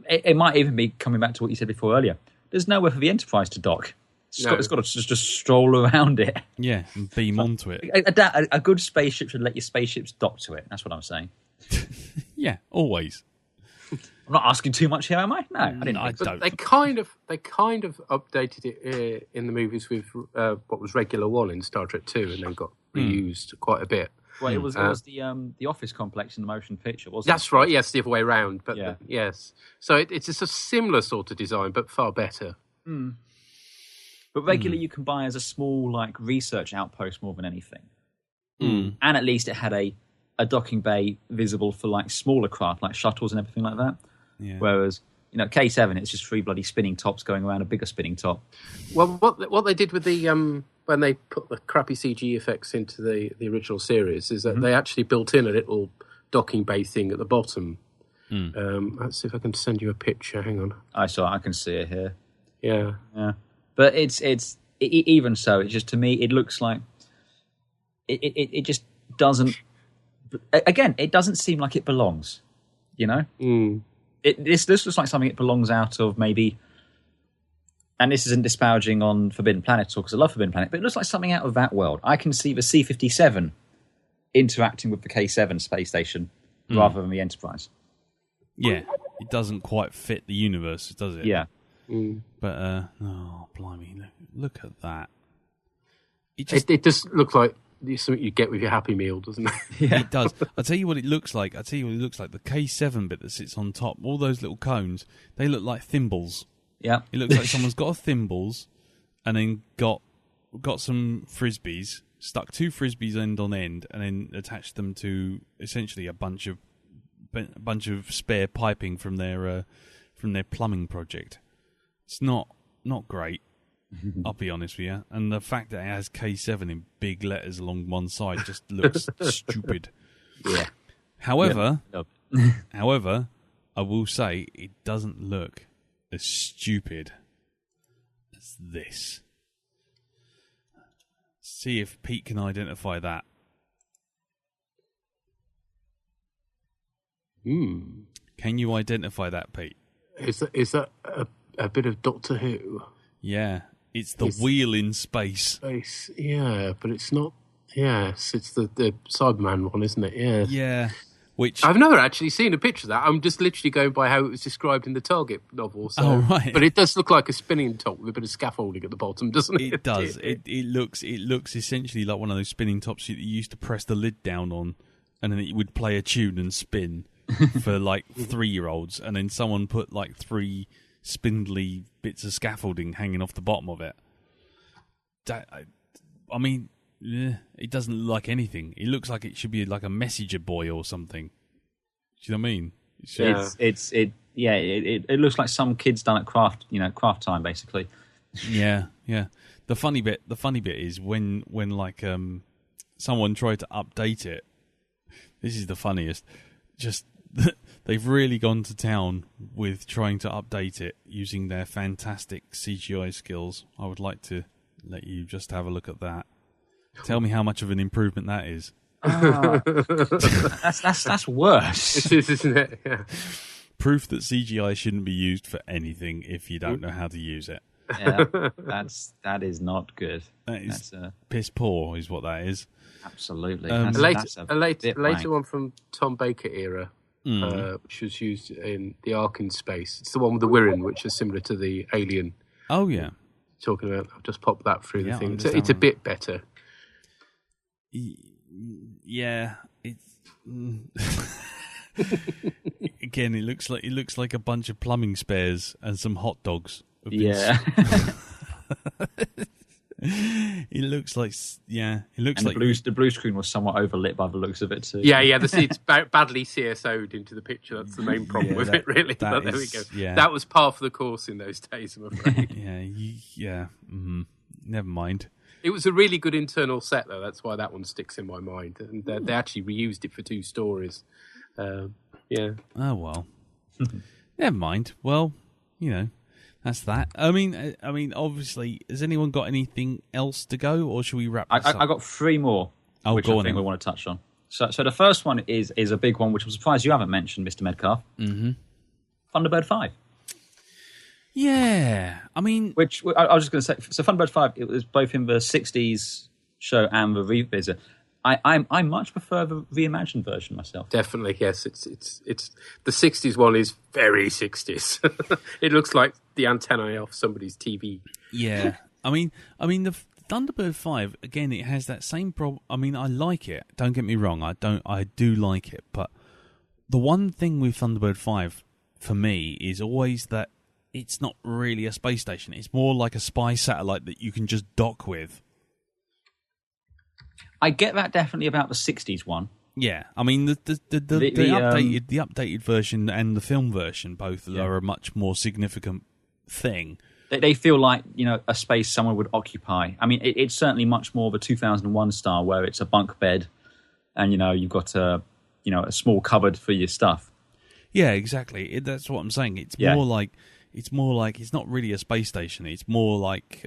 It might even be coming back to what you said before earlier. There's nowhere for the Enterprise to dock. It's got to just stroll around it. Yeah, and beam onto it. A good spaceship should let your spaceships dock to it. That's what I'm saying. Yeah, always. I'm not asking too much here, am I? No, I didn't. I think so. don't. They kind of updated it in the movies with what was Regular One in Star Trek 2, and then got reused quite a bit. Well, it was the office complex in the motion picture, wasn't it? That's right. Yes, the other way around. But Yeah. yes, so it's just a similar sort of design, but far better. But regularly you can buy as a small research outpost more than anything. And at least it had a docking bay visible for smaller craft like shuttles and everything like that. Yeah. Whereas K7, it's just 3 bloody spinning tops going around a bigger spinning top. Well, what they did with the when they put the crappy CG effects into the original series is that they actually built in a little docking bay thing at the bottom. Let's see if I can send you a picture. Hang on. I can see it here. Yeah. But it's even so. It's just, to me, it looks like it just doesn't. Again, it doesn't seem like it belongs. This looks like something it belongs out of maybe. And this isn't disparaging on Forbidden Planet at all, because I love Forbidden Planet, but it looks like something out of that world. I can see the C-57 interacting with the K-7 space station rather than the Enterprise. Yeah, it doesn't quite fit the universe, does it? Yeah. But, oh, blimey, look at that. It just looks like something you get with your Happy Meal, doesn't it? Yeah. It does. I'll tell you what it looks like. The K7 bit that sits on top, all those little cones, they look like thimbles. Yeah. It looks like someone's got a thimbles and then got some frisbees, stuck 2 frisbees end on end, and then attached them to essentially a bunch of spare piping from their plumbing project. It's not great. I'll be honest with you. And the fact that it has K7 in big letters along one side just looks stupid. Yeah. However, I will say it doesn't look as stupid as this. See if Pete can identify that. Can you identify that, Pete? Is that a bit of Doctor Who? Yeah, it's the wheel in space. Yeah, but it's not. Yes, it's the Cyberman one, isn't it? Yeah. Yeah. Which I've never actually seen a picture of that. I'm just literally going by how it was described in the Target novel. So. Oh, right. But it does look like a spinning top with a bit of scaffolding at the bottom, doesn't it? It does. It looks essentially like one of those spinning tops that you used to press the lid down on, and then it would play a tune and spin for 3-year-olds, and then someone put 3 spindly bits of scaffolding hanging off the bottom of it. I mean, it doesn't look like anything. It looks like it should be like a messenger boy or something. Do you know what I mean? It looks like some kids done at craft time, basically. Yeah. The funny bit is when someone tried to update it. This is the funniest. Just they've really gone to town with trying to update it using their fantastic CGI skills. I would like to let you just have a look at that. Tell me how much of an improvement that is. That's worse. It is, isn't it? Yeah. Proof that CGI shouldn't be used for anything if you don't know how to use it. Yeah, that is not good. That's piss poor, is what that is. Absolutely. A later one from Tom Baker era, which was used in The Ark in Space. It's the one with the Wirrin, which is similar to the Alien. Oh, yeah. Talking about, I've just popped that through the thing. It's a bit better. Yeah, it's again. It looks like a bunch of plumbing spares and some hot dogs. Yeah. It looks like the blue screen was somewhat overlit by the looks of it too. Yeah. It's badly CSO'd into the picture. That's the main problem with it, really. But there we go. Yeah. That was par for the course in those days, I'm afraid. Never mind. It was a really good internal set, though. That's why that one sticks in my mind. And they actually reused it for 2 stories. Yeah. Oh well. Never mind. Well, that's that. I mean, obviously, has anyone got anything else to go, or should we wrap this up? I got 3 more, which I think we want to touch on. So the first one is a big one, which I'm surprised you haven't mentioned, Mr. Medcalf. Mm-hmm. Thunderbird 5. Yeah, I mean... Which, I was just going to say, so Thunderbird 5, it was both in the 60s show and the revisit. I much prefer the reimagined version myself. Definitely, yes. It's the 60s one is very 60s. It looks like the antennae off somebody's TV. Yeah. I mean the Thunderbird 5, again, it has that same problem. I mean, I like it. Don't get me wrong. I do like it, but the one thing with Thunderbird 5 for me is always that it's not really a space station. It's more like a spy satellite that you can just dock with. I get that definitely about the 60s one. Yeah, I mean the updated version and the film version both are a much more significant thing. They feel like a space someone would occupy. I mean, it's certainly much more of a 2001 style where it's a bunk bed, and you've got a small cupboard for your stuff. Yeah, exactly. That's what I'm saying. It's more like it's not really a space station. It's more like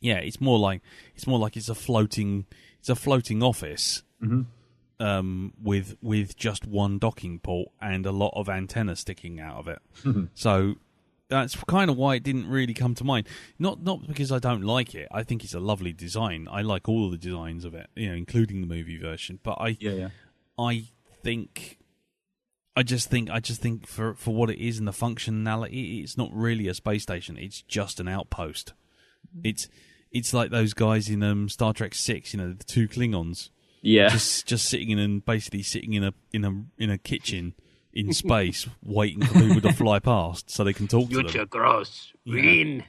it's more like it's a floating office. Mm-hmm. With just one docking port and a lot of antenna sticking out of it. Mm-hmm. So that's kind of why it didn't really come to mind. Not because I don't like it. I think it's a lovely design. I like all of the designs of it, including the movie version. But I just think for what it is and the functionality, it's not really a space station. It's just an outpost. It's like those guys in Star Trek 6, the 2 Klingons. Yeah, just sitting in a kitchen in space, waiting for people to fly past so they can talk to them. Future gross, green.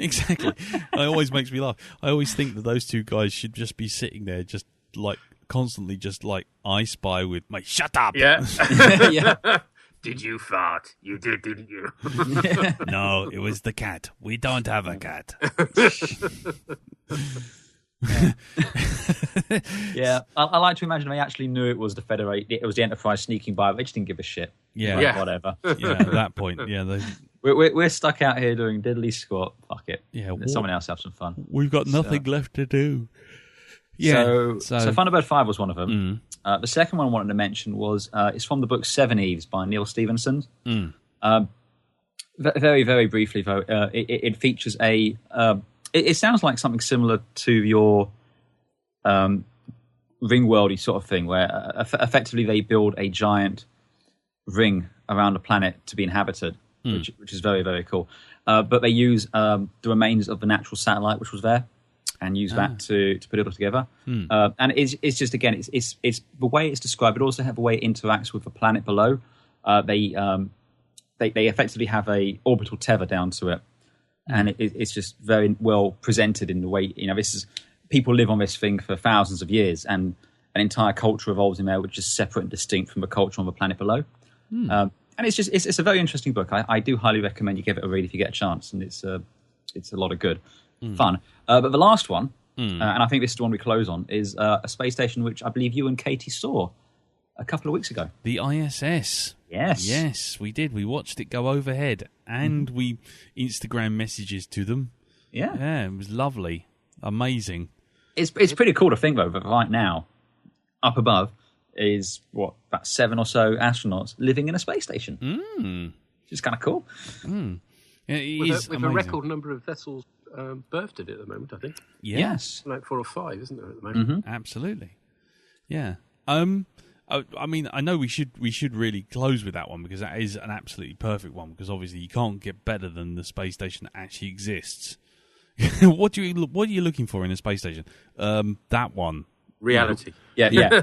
Exactly. It always makes me laugh. I always think that those 2 guys should just be sitting there, just like constantly, just like I Spy with, mate, shut up. Yeah. Yeah. Did you fart? You did, didn't you? No, it was the cat. We don't have a cat. Yeah, I like to imagine they actually knew it was the Enterprise sneaking by. They just didn't give a shit. Yeah, whatever. Yeah, at that point, we're stuck out here doing diddly squat. Fuck it. Yeah, let someone else have some fun. We've got nothing left to do. Yeah. So Thunderbird 5 was one of them. The second one I wanted to mention was it's from the book Seven Eves by Neil Stephenson. Very, very briefly, though, it features a. It sounds like something similar to your Ringworldy sort of thing, where effectively they build a giant ring around a planet to be inhabited, which is very, very cool. But they use the remains of the natural satellite which was there, and use that to put it all together. And it's just, again, it's the way it's described, but also have the way it interacts with the planet below. They effectively have a orbital tether down to it. And it's just very well presented in the way, this is, people live on this thing for thousands of years, and an entire culture evolves in there which is separate and distinct from the culture on the planet below. And it's a very interesting book. I do highly recommend you give it a read if you get a chance, and it's a lot of good fun. But the last one, and I think this is the one we close on, is a space station which I believe you and Katie saw a couple of weeks ago. The ISS. Yes, we did. We watched it go overhead, and we Instagram messages to them. Yeah, it was lovely, amazing. It's pretty cool to think, though, that right now, up above, is, about 7 or so astronauts living in a space station. Which is kind of cool. Yeah, it is with a record number of vessels berthed at it at the moment, I think. Yeah. Yes. Like 4 or 5, isn't there, at the moment? Absolutely. Yeah. I mean, I know we should really close with that one because that is an absolutely perfect one. Because obviously you can't get better than the space station that actually exists. What are you looking for in a space station? That one. Reality. Yeah.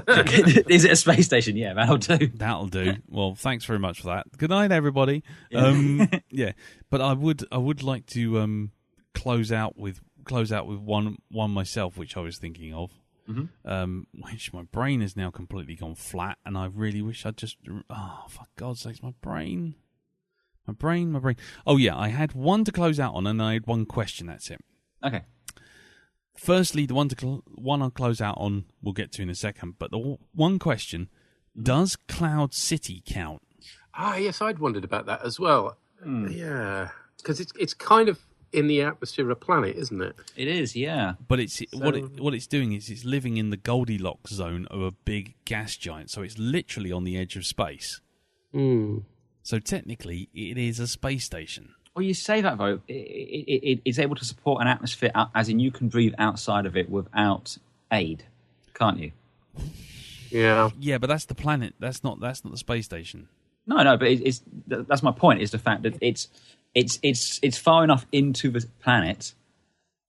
Is it a space station? Yeah, that'll do. That'll do. Well, thanks very much for that. Good night, everybody. Yeah, but I would like to close out with one myself, which I was thinking of. Which my brain has now completely gone flat, and I really wish I'd just... Oh, for God's sakes, my brain. Oh, yeah, I had one to close out on, and I had one question, that's it. Okay. Firstly, the one I'll close out on, we'll get to in a second, but the one question, does Cloud City count? Yes, I'd wondered about that as well. Yeah, because it's kind of in the atmosphere of a planet, isn't it? It is, yeah. But what it's doing is it's living in the Goldilocks zone of a big gas giant, so it's literally on the edge of space. So technically, it is a space station. Well, you say that, though. It's able to support an atmosphere, as in you can breathe outside of it without aid, can't you? Yeah. Yeah, but that's the planet. That's not the space station. No, but that's my point. Is the fact that it's far enough into the planet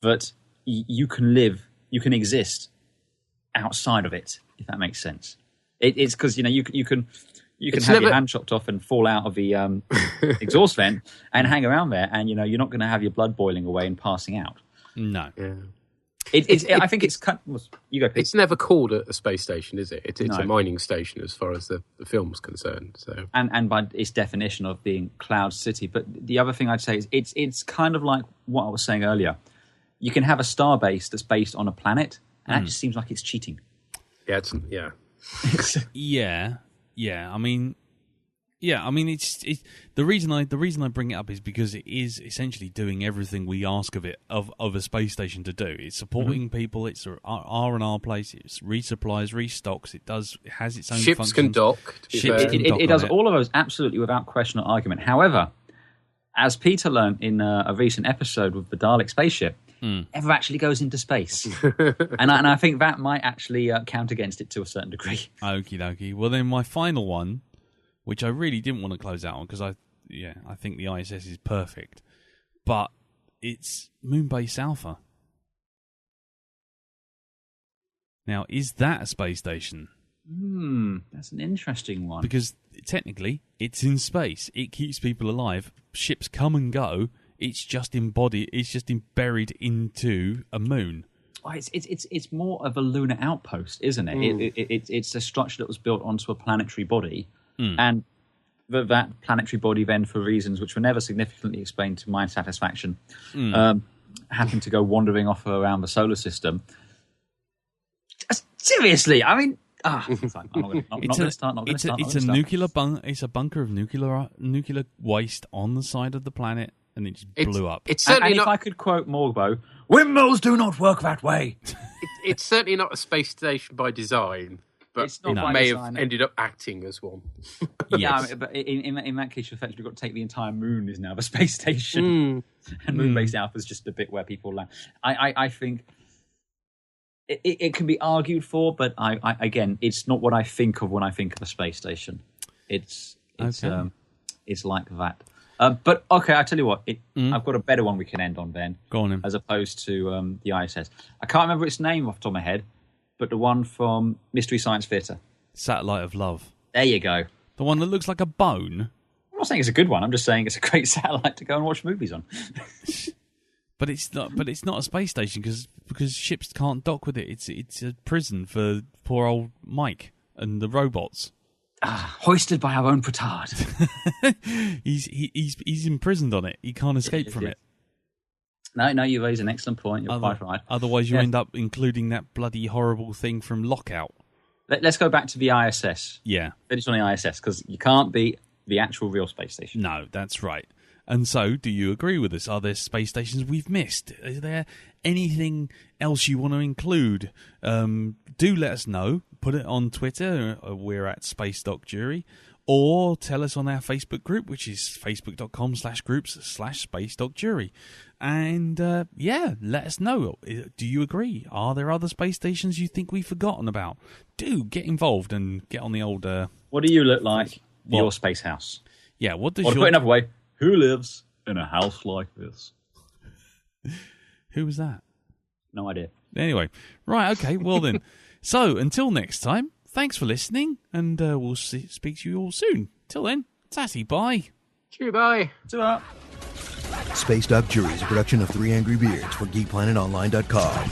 that you can exist outside of it, if that makes sense. It's because you can have your hand chopped off and fall out of the exhaust vent and hang around there, and you're not going to have your blood boiling away and passing out. No. Yeah. I think it's you go. Pete. It's never called a space station, is it? It's No. a mining station as far as the film's concerned. So and by its definition of being Cloud City. But the other thing I'd say is it's kind of like what I was saying earlier. You can have a star base that's based on a planet, and that just seems like it's cheating. yeah. Yeah. I mean, it's the reason I bring it up is because it is essentially doing everything we ask of it of a space station to do. It's supporting people. It's a R&R place. It resupplies, restocks. It has its own Ships functions. can dock. It does all of those absolutely without question or argument. However, as Peter learned in a recent episode with the Dalek spaceship, never actually goes into space, and I think that might actually count against it to a certain degree. Okie dokie. Well, then my final one, which I really didn't want to close out on because I think the ISS is perfect, but it's Moonbase Alpha. Now, is that a space station? That's an interesting one. Because technically, it's in space. It keeps people alive. Ships come and go. It's just buried into a moon. Well, it's more of a lunar outpost, isn't it? It's a structure that was built onto a planetary body, and that planetary body then, for reasons which were never significantly explained to my satisfaction, happened to go wandering off around the solar system. Seriously, I mean... it's a nuclear It's a bunker of nuclear waste on the side of the planet, and it just blew up. It's certainly if I could quote Morgbow, windmills do not work that way. It's certainly not a space station by design, but It's not it by may design. have ended up acting as one. Yeah, but in that case, you've effectively got to take the entire moon is now the space station, and Moonbase Alpha is just the bit where people land. I think it can be argued for, but I again, it's not what I think of when I think of a space station. It's like that. But okay, I tell you what, I've got a better one we can end on then. Go on, then. As opposed to the ISS. I can't remember its name off the top of my head, but the one from Mystery Science Theater. Satellite of Love. There you go. The one that looks like a bone. I'm not saying it's a good one. I'm just saying it's a great satellite to go and watch movies on. But it's not. But it's not a space station because ships can't dock with it. It's a prison for poor old Mike and the robots. Hoisted by our own petard. He's imprisoned on it. He can't escape from it. No, you raise an excellent point. You're quite right. Otherwise, you end up including that bloody horrible thing from Lockout. Let's go back to the ISS. Yeah. Finish on the ISS, because you can't beat the actual real space station. No, that's right. And so, do you agree with us? Are there space stations we've missed? Is there anything else you want to include, do let us know. Put it on Twitter. We're at Space Doc Jury. Or tell us on our Facebook group, which is facebook.com/groups/Space Doc Jury. And, let us know. Do you agree? Are there other space stations you think we've forgotten about? Do get involved and get on the old... what do you look like in your space house? Yeah, what does or to your... put it another way, who lives in a house like this? Who was that? No idea. Anyway, right, okay, well then. So, until next time, thanks for listening, and we'll speak to you all soon. Till then, tatty, bye. Cheerio, bye. Ta-ra. Space Doc Jury is a production of 3 Angry Beards for GeekPlanetOnline.com.